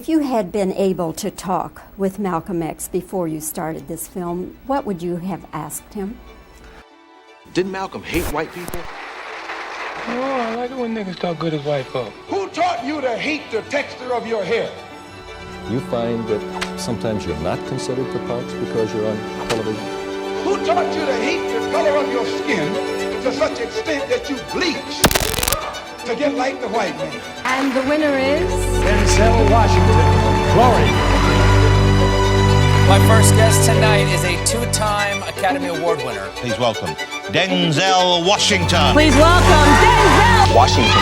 If you had been able to talk with Malcolm X before you started this film, what would you have asked him? Didn't Malcolm hate white people? Oh, I like it when niggas talk good as white folk. Who taught you to hate the texture of your hair? You find that sometimes you're not considered for parts because you're on television? Who taught you to hate the color of your skin to such extent that you bleach to get like the white man? And the winner is... Denzel Washington, Glory. My first guest tonight is a two-time Academy Award winner. Please welcome Denzel Washington. Please welcome Denzel Washington.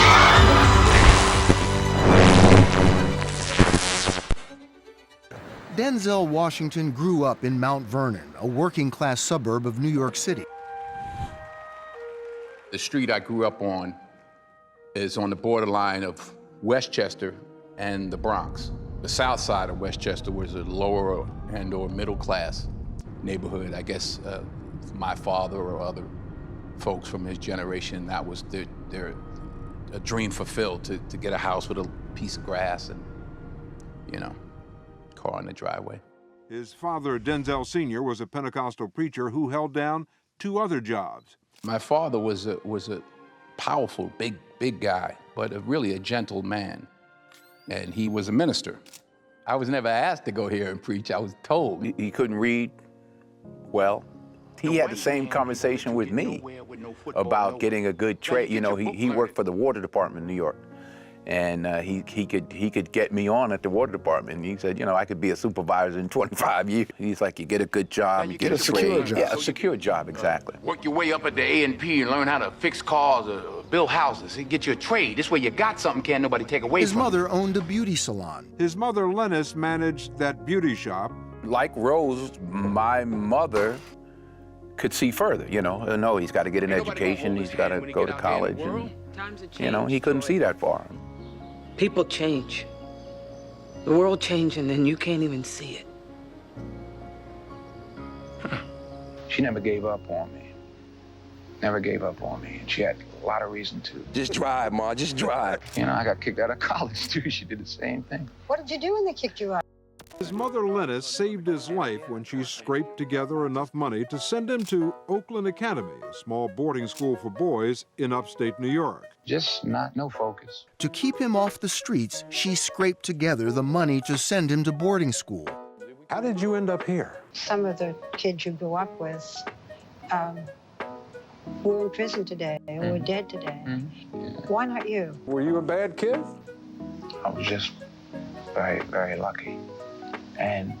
Denzel Washington grew up in Mount Vernon, a working-class suburb of New York City. The street I grew up on is on the borderline of Westchester and the Bronx. The south side of Westchester was a lower and or middle class neighborhood. I guess my father or other folks from his generation, that was their a dream fulfilled, to get a house with a piece of grass and, you know, car in the driveway. His father, Denzel Sr., was a Pentecostal preacher who held down two other jobs. My father was a powerful, big guy, but really a gentle man. And he was a minister. I was never asked to go here and preach. I was told. He couldn't read well. He had the same conversation with me about getting a good trade. You know, he worked for the water department in New York. And he could get me on at the water department. And he said, you know, I could be a supervisor in 25 years. He's like, you get a good job, you get a secure job. Yeah, a secure job, exactly. Work your way up at the A&P and learn how to fix cars or build houses. Get you a trade. This way you got something can't nobody take away from you. His mother owned a beauty salon. His mother, Lennis, managed that beauty shop. Like Rose, my mother could see further, you know. No, he's got to get an education, he's got to go to college. And, you know, he couldn't see that far. People change. The world changes, and then you can't even see it. She never gave up on me. Never gave up on me. And she had a lot of reason to. Just drive, Ma, just drive. You know, I got kicked out of college, too. She did the same thing. What did you do when they kicked you out? His mother, Lennis, saved his life when she scraped together enough money to send him to Oakland Academy, a small boarding school for boys in upstate New York. Just no focus. To keep him off the streets, she scraped together the money to send him to boarding school. How did you end up here? Some of the kids you grew up with were in prison today, or were dead today. Why not you? Were you a bad kid? I was just very, very lucky. And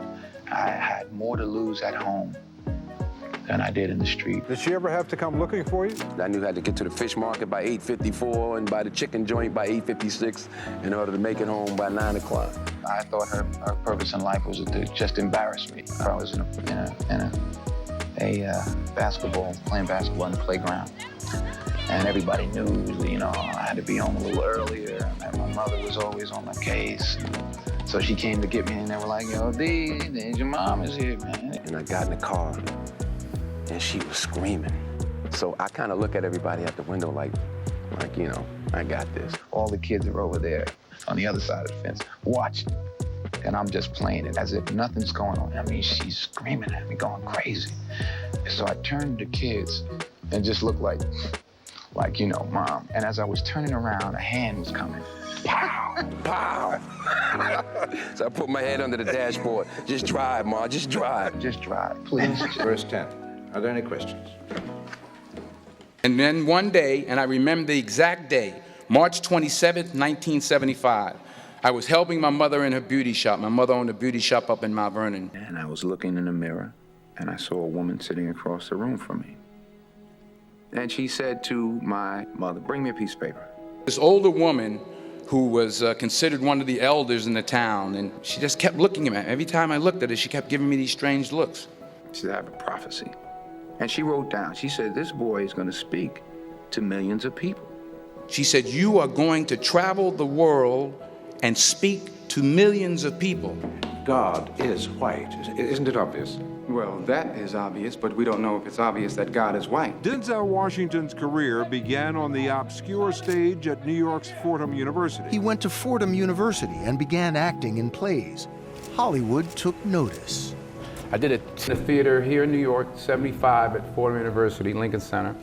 I had more to lose at home than I did in the street. Did she ever have to come looking for you? I knew I had to get to the fish market by 8:54 and by the chicken joint by 8:56 in order to make it home by 9 o'clock. I thought her purpose in life was to just embarrass me. I was in basketball, playing basketball in the playground. And everybody knew, you know, I had to be home a little earlier, and my mother was always on my case. So she came to get me, and they were like, yo, D, your mom is here, man. And I got in the car, and she was screaming. So I kind of look at everybody out the window like, you know, I got this. All the kids are over there on the other side of the fence watching. And I'm just playing it as if nothing's going on. I mean, she's screaming at me, going crazy. So I turned to the kids and just looked like, you know, Mom. And as I was turning around, a hand was coming. Pow, pow. So I put my head under the dashboard. Just drive, Ma, just drive. Just drive, please. Verse 10. Are there any questions? And then one day, and I remember the exact day, March 27th, 1975, I was helping my mother in her beauty shop. My mother owned a beauty shop up in Mount Vernon. And I was looking in the mirror, and I saw a woman sitting across the room from me. And she said to my mother, bring me a piece of paper. This older woman who was considered one of the elders in the town, and she just kept looking at me. Every time I looked at her, she kept giving me these strange looks. She said, I have a prophecy. And she wrote down, she said, this boy is going to speak to millions of people. She said, you are going to travel the world and speak to millions of people. God is white. Isn't it obvious? Well, that is obvious, but we don't know if it's obvious that God is white. Denzel Washington's career began on the obscure stage at New York's Fordham University. He went to Fordham University and began acting in plays. Hollywood took notice. I did a theater here in New York, 75 at Fordham University, Lincoln Center.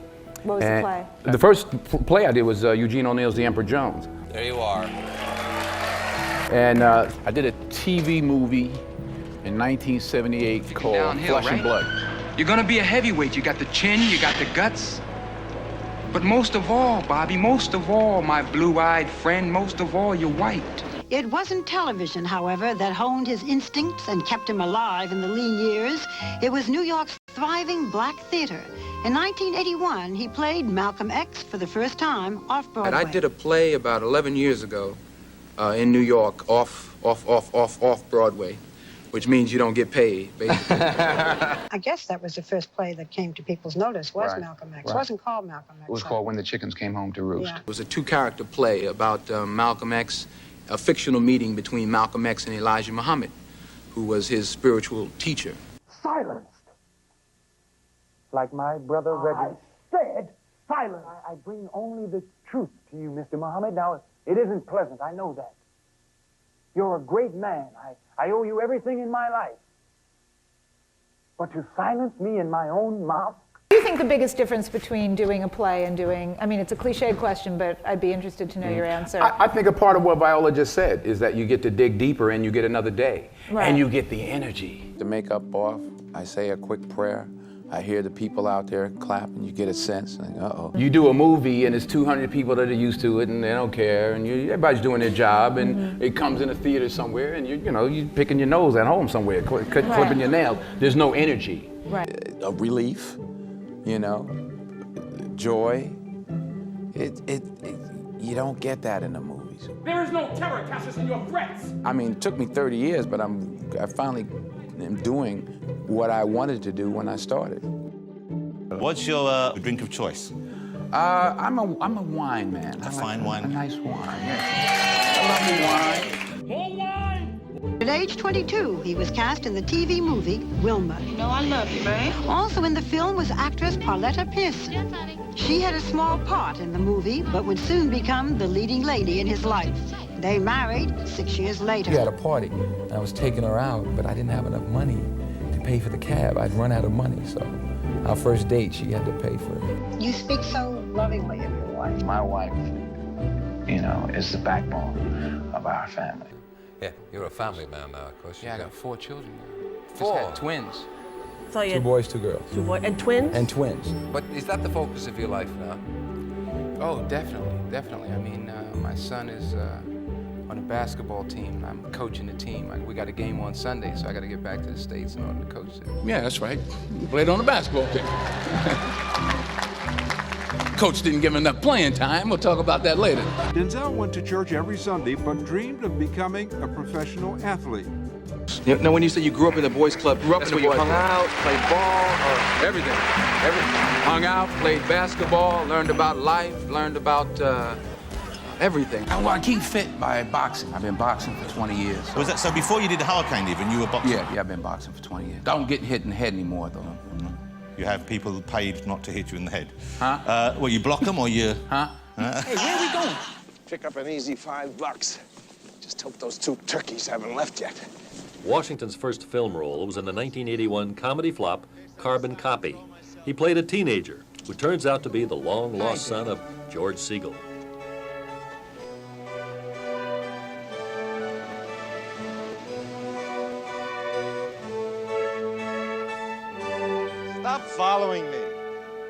What was the play? The first play I did was Eugene O'Neill's The Emperor Jones. There you are. And I did a TV movie in 1978 called downhill, Flesh and Blood. You're gonna be a heavyweight. You got the chin, you got the guts. But most of all, Bobby, most of all, my blue-eyed friend, most of all, you're white. It wasn't television, however, that honed his instincts and kept him alive in the lean years. It was New York's thriving black theater. In 1981, he played Malcolm X for the first time off-Broadway. I did a play about 11 years ago in New York, off Broadway, which means you don't get paid, basically. I guess that was the first play that came to people's notice, was Right, Malcolm X. right. It wasn't called Malcolm X. It was called When the Chickens Came Home to Roost. Yeah. It was a two-character play about Malcolm X, a fictional meeting between Malcolm X and Elijah Muhammad, who was his spiritual teacher. Silenced. Like my brother Reggie. I said silence. I bring only the truth to you, Mr. Muhammad. Now, it isn't pleasant, I know that. You're a great man. I owe you everything in my life. But to silence me in my own mouth? What do you think the biggest difference between doing a play and doing, I mean, it's a cliched question, but I'd be interested to know your answer. I think a part of what Viola just said is that you get to dig deeper and you get another day. Right. And you get the energy. The makeup off, I say a quick prayer. I hear the people out there clap, and you get a sense, like, uh-oh. You do a movie and there's 200 people that are used to it and they don't care and everybody's doing their job and it comes in a theater somewhere and you're picking your nose at home somewhere, clipping your nails. There's no energy. Right. A relief, joy. You don't get that in the movies. There is no terror, Cassius, in your threats. I mean, it took me 30 years, but I finally am doing what I wanted to do when I started. What's your drink of choice? I'm a wine man. A fine wine? A nice wine, yeah. I love the wine. More wine! At age 22, he was cast in the TV movie Wilma. You know I love you, man. Also in the film was actress Pauletta Pearson. She had a small part in the movie, but would soon become the leading lady in his life. They married 6 years later. We had a party, and I was taking her out, but I didn't have enough money to pay for the cab. I'd run out of money, so our first date, she had to pay for it. You speak so lovingly of your wife. My wife, is the backbone of our family. Yeah, you're a family man now, of course. Yeah, I got 4 children. Four? Just had twins. So 2 boys, 2 girls. 2 boys, and twins? And twins. But is that the focus of your life now? Oh, definitely, definitely. I mean, my son is on a basketball team. I'm coaching the team. We got a game on Sunday, so I got to get back to the States in order to coach it. Yeah, that's right. You played on the basketball team. Coach didn't give him enough playing time. We'll talk about that later. Denzel went to church every Sunday, but dreamed of becoming a professional athlete. Now, when you say you grew up in a boys' club, that's where you hung out, played ball, or everything. Hung out, played basketball, learned about life, learned about everything. Well, I keep fit by boxing. I've been boxing for 20 years. Was that so? Before you did Hurricane, even you were boxing? Yeah, I've been boxing for 20 years. Don't get hit in the head anymore, though. You have people paid not to hit you in the head. Huh? Well, you block them or you? Huh? Hey, where are we going? Pick up an easy $5. Just hope those 2 turkeys haven't left yet. Washington's first film role was in the 1981 comedy flop, Carbon Copy. He played a teenager who turns out to be the long-lost son of George Segal. Stop following me.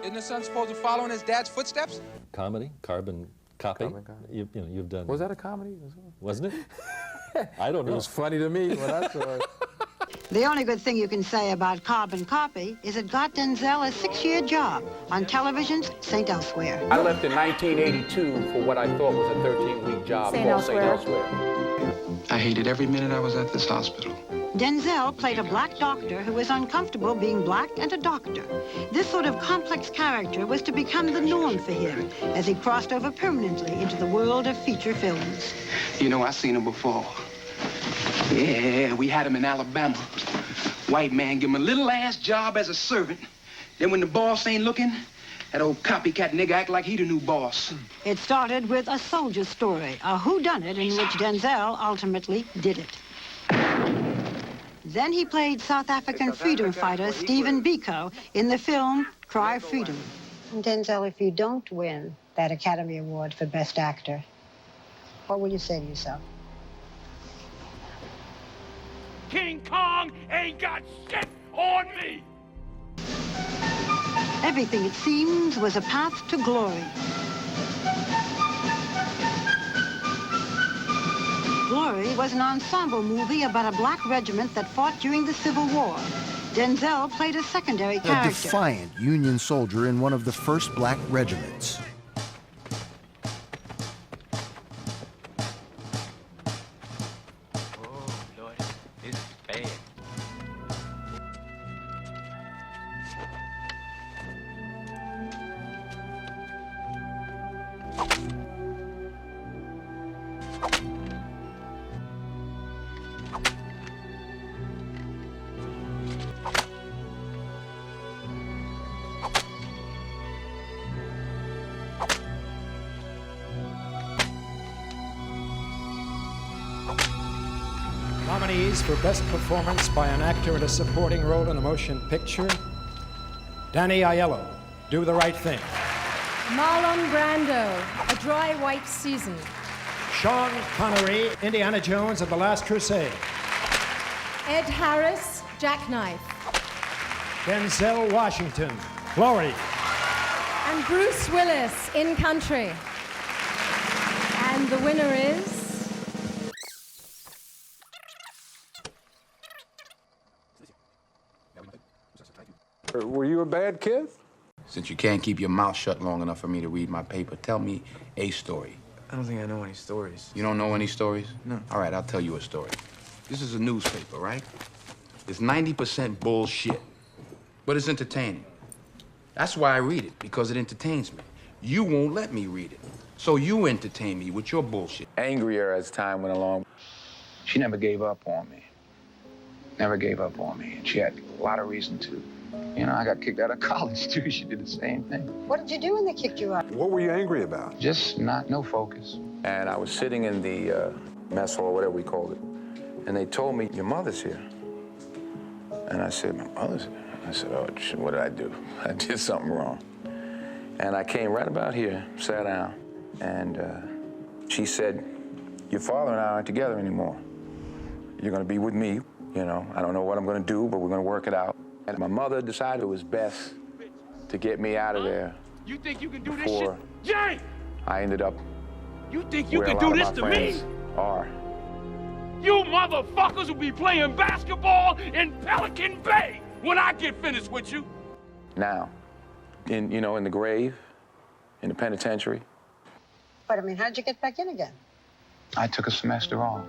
Isn't the son supposed to follow in his dad's footsteps? Comedy, Carbon Copy. You've done. Was that a comedy? Wasn't it? I don't know. It was funny to me when I saw it. The only good thing you can say about Carbon Copy is it got Denzel a 6-year job on television's St. Elsewhere. I left in 1982 for what I thought was a 13-week job called St. Elsewhere. I hated every minute I was at this hospital. Denzel played a black doctor who was uncomfortable being black and a doctor. This sort of complex character was to become the norm for him as he crossed over permanently into the world of feature films. You know, I seen him before. Yeah, we had him in Alabama. White man give him a little ass job as a servant. Then when the boss ain't looking, that old copycat nigga act like he the new boss. It started with a soldier story, a whodunit in which Denzel ultimately did it. Then he played South African freedom fighter Stephen Biko in the film Cry Freedom. Denzel, if you don't win that Academy Award for Best Actor, what will you say to yourself? King Kong ain't got shit on me! Everything, it seems, was a path to glory. Glory was an ensemble movie about a black regiment that fought during the Civil War. Denzel played a secondary character. A defiant Union soldier in one of the first black regiments. Nominees for Best Performance by an Actor in a Supporting Role in a Motion Picture: Danny Aiello, Do the Right Thing. Marlon Brando, A Dry White Season. Sean Connery, Indiana Jones and the Last Crusade. Ed Harris, Jackknife. Denzel Washington, Glory. And Bruce Willis, In Country. And the winner is... Were you a bad kid? Since you can't keep your mouth shut long enough for me to read my paper, tell me a story. I don't think I know any stories. You don't know any stories? No. All right, I'll tell you a story. This is a newspaper, right? It's 90% bullshit, but it's entertaining. That's why I read it, because it entertains me. You won't let me read it, so you entertain me with your bullshit. Angrier as time went along. She never gave up on me. Never gave up on me. And she had a lot of reason to. You know, I got kicked out of college, too. She did the same thing. What did you do when they kicked you out? What were you angry about? Just no focus. And I was sitting in the mess hall, whatever we called it, and they told me, your mother's here. And I said, my mother's here? I said, oh, shit, what did I do? I did something wrong. And I came right about here, sat down, and she said, your father and I aren't together anymore. You're gonna be with me, you know. I don't know what I'm gonna do, but we're gonna work it out. And my mother decided it was best to get me out of there. You think you can do this before shit? Jay! I ended up You think you where can a do lot this of to my me? friends are. You motherfuckers will be playing basketball in Pelican Bay when I get finished with you. Now, in the grave, in the penitentiary, But, I mean, how did you get back in again? I took a semester off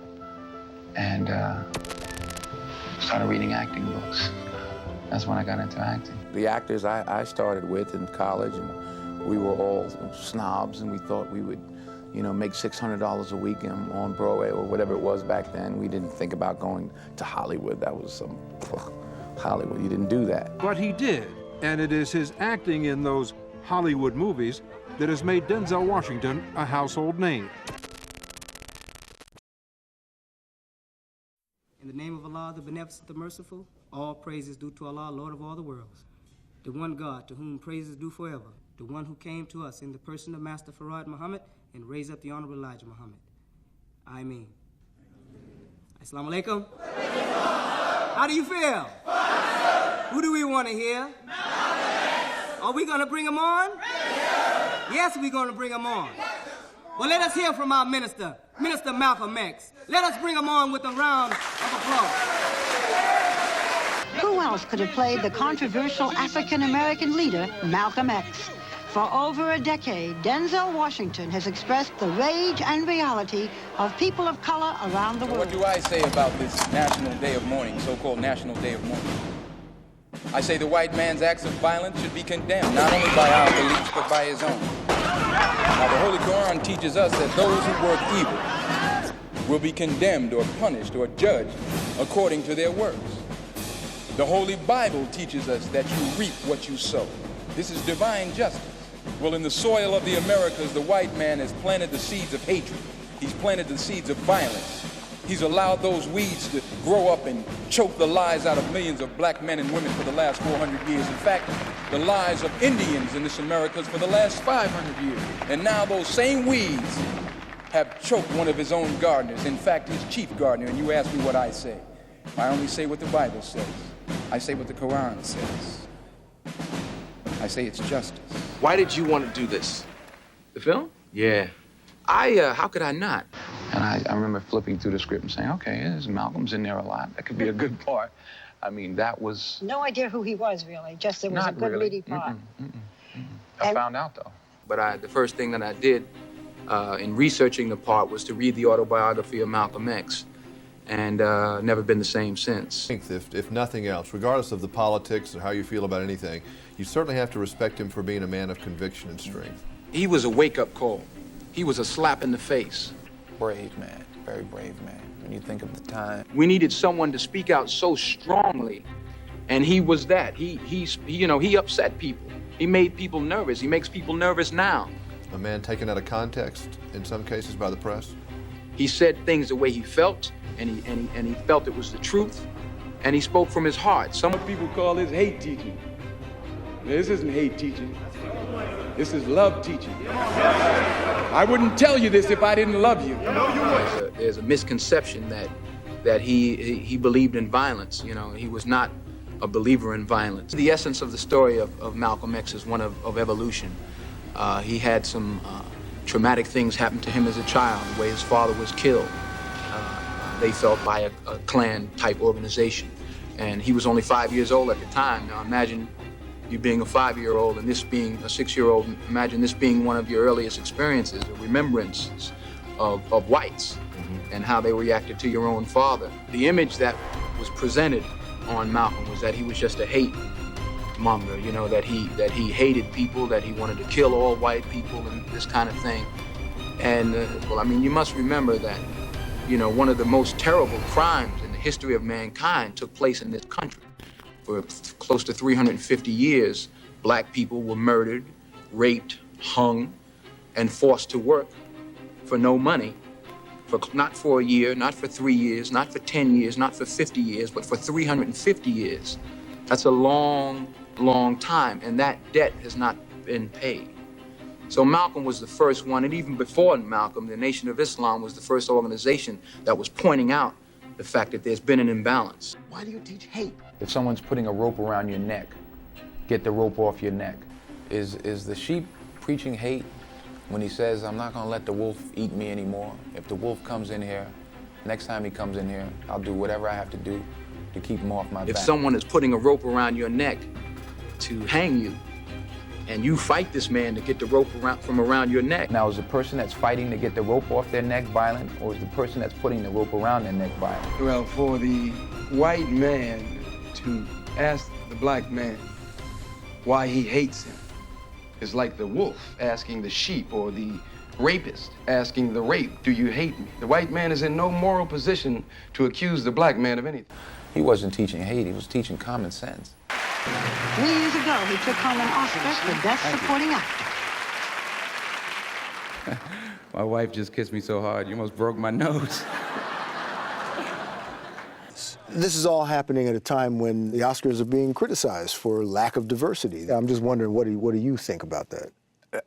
and started reading acting books. That's when I got into acting. The actors I started with in college, and we were all snobs, and we thought we would, make $600 a week on Broadway or whatever it was back then. We didn't think about going to Hollywood. That was some Hollywood. You didn't do that. But he did, and it is his acting in those Hollywood movies that has made Denzel Washington a household name. In the name of Allah, the Beneficent, the Merciful, all praise is due to Allah, Lord of all the worlds, the one God to whom praise is due forever, the one who came to us in the person of Master Farad Muhammad and raised up the Honorable Elijah Muhammad. Ameen. Assalamu alaikum. How do you feel? Who do we want to hear? Are we going to bring him on? Yes, we're going to bring him on. Well, let us hear from our minister, Minister Malcolm X. Let us bring him on with a round of applause. Who else could have played the controversial African-American leader, Malcolm X? For over a decade, Denzel Washington has expressed the rage and reality of people of color around the world. What do I say about this National Day of Mourning, so-called National Day of Mourning? I say the white man's acts of violence should be condemned, not only by our beliefs, but by his own. Now, the Holy Quran teaches us that those who work evil will be condemned or punished or judged according to their works. The Holy Bible teaches us that you reap what you sow. This is divine justice. Well, in the soil of the Americas, the white man has planted the seeds of hatred. He's planted the seeds of violence. He's allowed those weeds to grow up and choke the lives out of millions of black men and women for the last 400 years. In fact, the lives of Indians in this Americas for the last 500 years. And now those same weeds have choked one of his own gardeners. In fact, his chief gardener. And you ask me what I say. I only say what the Bible says. I say what the Quran says. I say it's justice. Why did you want to do this? The film? Yeah. How could I not? And I remember flipping through the script and saying, okay, there's Malcolm's in there a lot. That could be a good part. I mean, that was... No idea who he was, really. Just it was a good meaty part. I found out, though. But the first thing that I did in researching the part was to read the autobiography of Malcolm X. And never been the same since. I think if nothing else, regardless of the politics and how you feel about anything, you certainly have to respect him for being a man of conviction and strength. He was a wake-up call. He was a slap in the face. Brave man, very brave man, when you think of the time. We needed someone to speak out so strongly, and he was that. He upset people. He made people nervous. He makes people nervous now. A man taken out of context, in some cases, by the press. He said things the way he felt, and he felt it was the truth, and he spoke from his heart. Some people call this hate teaching. This isn't hate teaching. This is love teaching. I wouldn't tell you this if I didn't love you. There's a misconception that he believed in violence. You know, he was not a believer in violence. The essence of the story of Malcolm X is one of evolution. He had some traumatic things happen to him as a child, the way his father was killed. They felt by a Klan-type organization. And he was only 5 years old at the time. Now imagine you being a 5-year-old and this being a 6-year-old. Imagine this being one of your earliest experiences or remembrances of whites and how they reacted to your own father. The image that was presented on Malcolm was that he was just a hate monger, you know, that he hated people, that he wanted to kill all white people and this kind of thing. And, well, I mean, you must remember that, you know, one of the most terrible crimes in the history of mankind took place in this country. For close to 350 years, black people were murdered, raped, hung, and forced to work for no money, not for a year, not for 3 years, not for 10 years, not for 50 years, but for 350 years. That's a long, long time, and that debt has not been paid. So Malcolm was the first one, and even before Malcolm, the Nation of Islam was the first organization that was pointing out the fact that there's been an imbalance. Why do you teach hate? If someone's putting a rope around your neck, get the rope off your neck. Is the sheep preaching hate when he says, I'm not gonna let the wolf eat me anymore? If the wolf comes in here, next time he comes in here, I'll do whatever I have to do to keep him off my back. If someone is putting a rope around your neck to hang you, and you fight this man to get the rope from around your neck. Now, is the person that's fighting to get the rope off their neck violent, or is the person that's putting the rope around their neck violent? Well, for the white man to ask the black man why he hates him is like the wolf asking the sheep, or the rapist asking the rape, do you hate me? The white man is in no moral position to accuse the black man of anything. He wasn't teaching hate, he was teaching common sense. 3 years ago, he took home an Oscar for Best Supporting Actor. My wife just kissed me so hard, you almost broke my nose. This is all happening at a time when the Oscars are being criticized for lack of diversity. I'm just wondering, what do you think about that?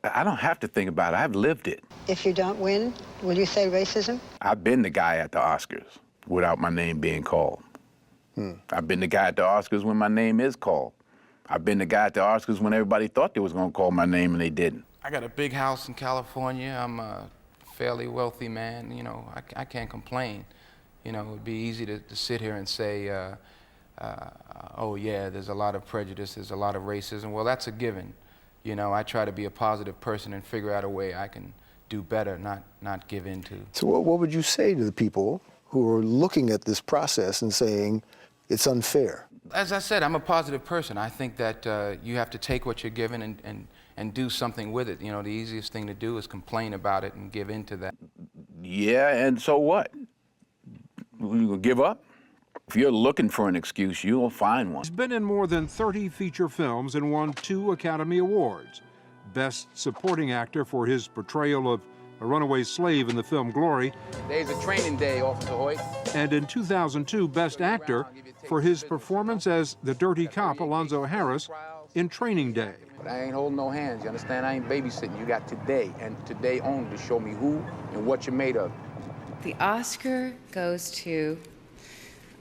I don't have to think about it, I've lived it. If you don't win, will you say racism? I've been the guy at the Oscars without my name being called. I've been the guy at the Oscars when my name is called. I've been the guy at the Oscars when everybody thought they was gonna call my name and they didn't. I got a big house in California. I'm a fairly wealthy man. You know, I can't complain. You know, it'd be easy to sit here and say, oh yeah, there's a lot of prejudice, there's a lot of racism. Well, that's a given. You know, I try to be a positive person and figure out a way I can do better, not give in to. So what would you say to the people who are looking at this process and saying it's unfair? As I said, I'm a positive person. I think that you have to take what you're given and do something with it. You know, the easiest thing to do is complain about it and give in to that. Yeah, and so what? You gonna give up? If you're looking for an excuse, you'll find one. He's been in more than 30 feature films and won 2 Academy Awards. Best Supporting Actor for his portrayal of a runaway slave in the film Glory. Today's a training day, Officer Hoyt. And in 2002, Best Actor for his performance as the dirty cop Alonzo Harris in Training Day. But I ain't holding no hands, you understand? I ain't babysitting. You got today, and today only, to show me who and what you're made of. The Oscar goes to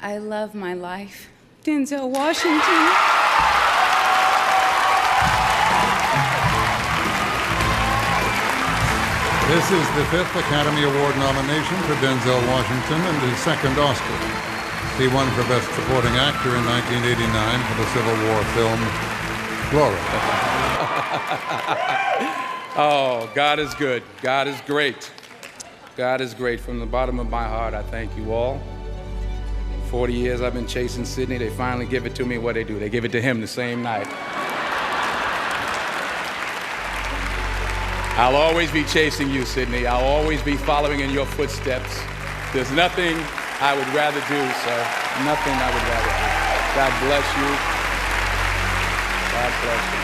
I Love My Life, Denzel Washington. This is the 5th Academy Award nomination for Denzel Washington and his 2nd Oscar. He won for Best Supporting Actor in 1989 for the Civil War film Glory. Oh, God is good. God is great. God is great. From the bottom of my heart, I thank you all. 40 years I've been chasing Sidney. They finally give it to me. What they do? They give it to him the same night. I'll always be chasing you, Sidney. I'll always be following in your footsteps. There's nothing I would rather do, sir. Nothing I would rather do. God bless you. God bless you.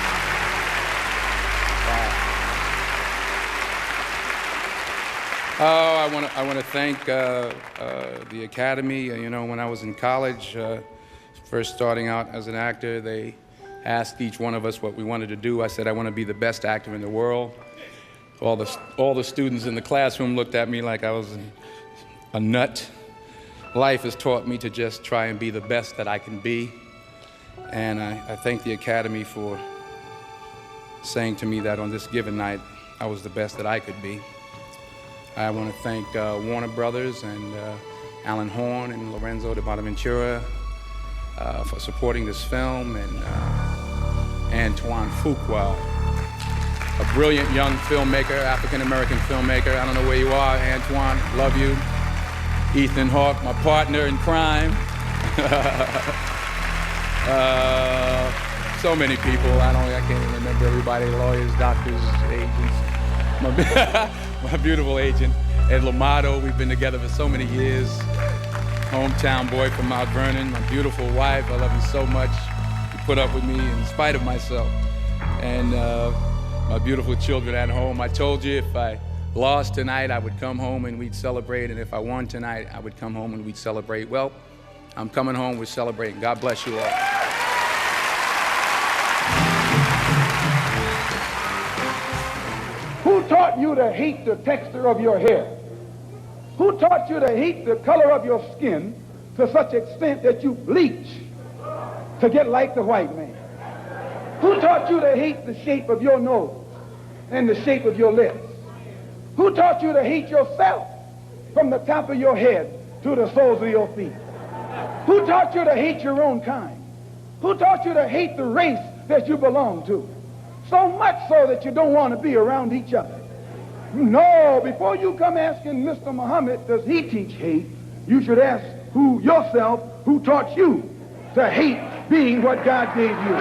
Oh, I want to thank the Academy. You know, when I was in college, first starting out as an actor, they asked each one of us what we wanted to do. I said, I want to be the best actor in the world. All the students in the classroom looked at me like I was a nut. Life has taught me to just try and be the best that I can be. And I thank the Academy for saying to me that on this given night, I was the best that I could be. I want to thank Warner Brothers and Alan Horn and Lorenzo de Bonaventura for supporting this film, and Antoine Fuqua, a brilliant young filmmaker, African-American filmmaker. I don't know where you are, Antoine, love you. Ethan Hawke, my partner in crime. So many people, I can't even remember everybody, lawyers, doctors, agents. My beautiful agent, Ed Lamato. We've been together for so many years. Hometown boy from Mount Vernon. My beautiful wife, I love you so much. You put up with me in spite of myself. And my beautiful children at home. I told you if I lost tonight, I would come home and we'd celebrate. And if I won tonight, I would come home and we'd celebrate. Well, I'm coming home, we're celebrating. God bless you all. Who taught you to hate the texture of your hair? Who taught you to hate the color of your skin to such extent that you bleach to get like the white man? Who taught you to hate the shape of your nose and the shape of your lips? Who taught you to hate yourself from the top of your head to the soles of your feet? Who taught you to hate your own kind? Who taught you to hate the race that you belong to? So much so that you don't want to be around each other. No, before you come asking Mr. Muhammad, does he teach hate, you should ask yourself who taught you to hate being what God gave you.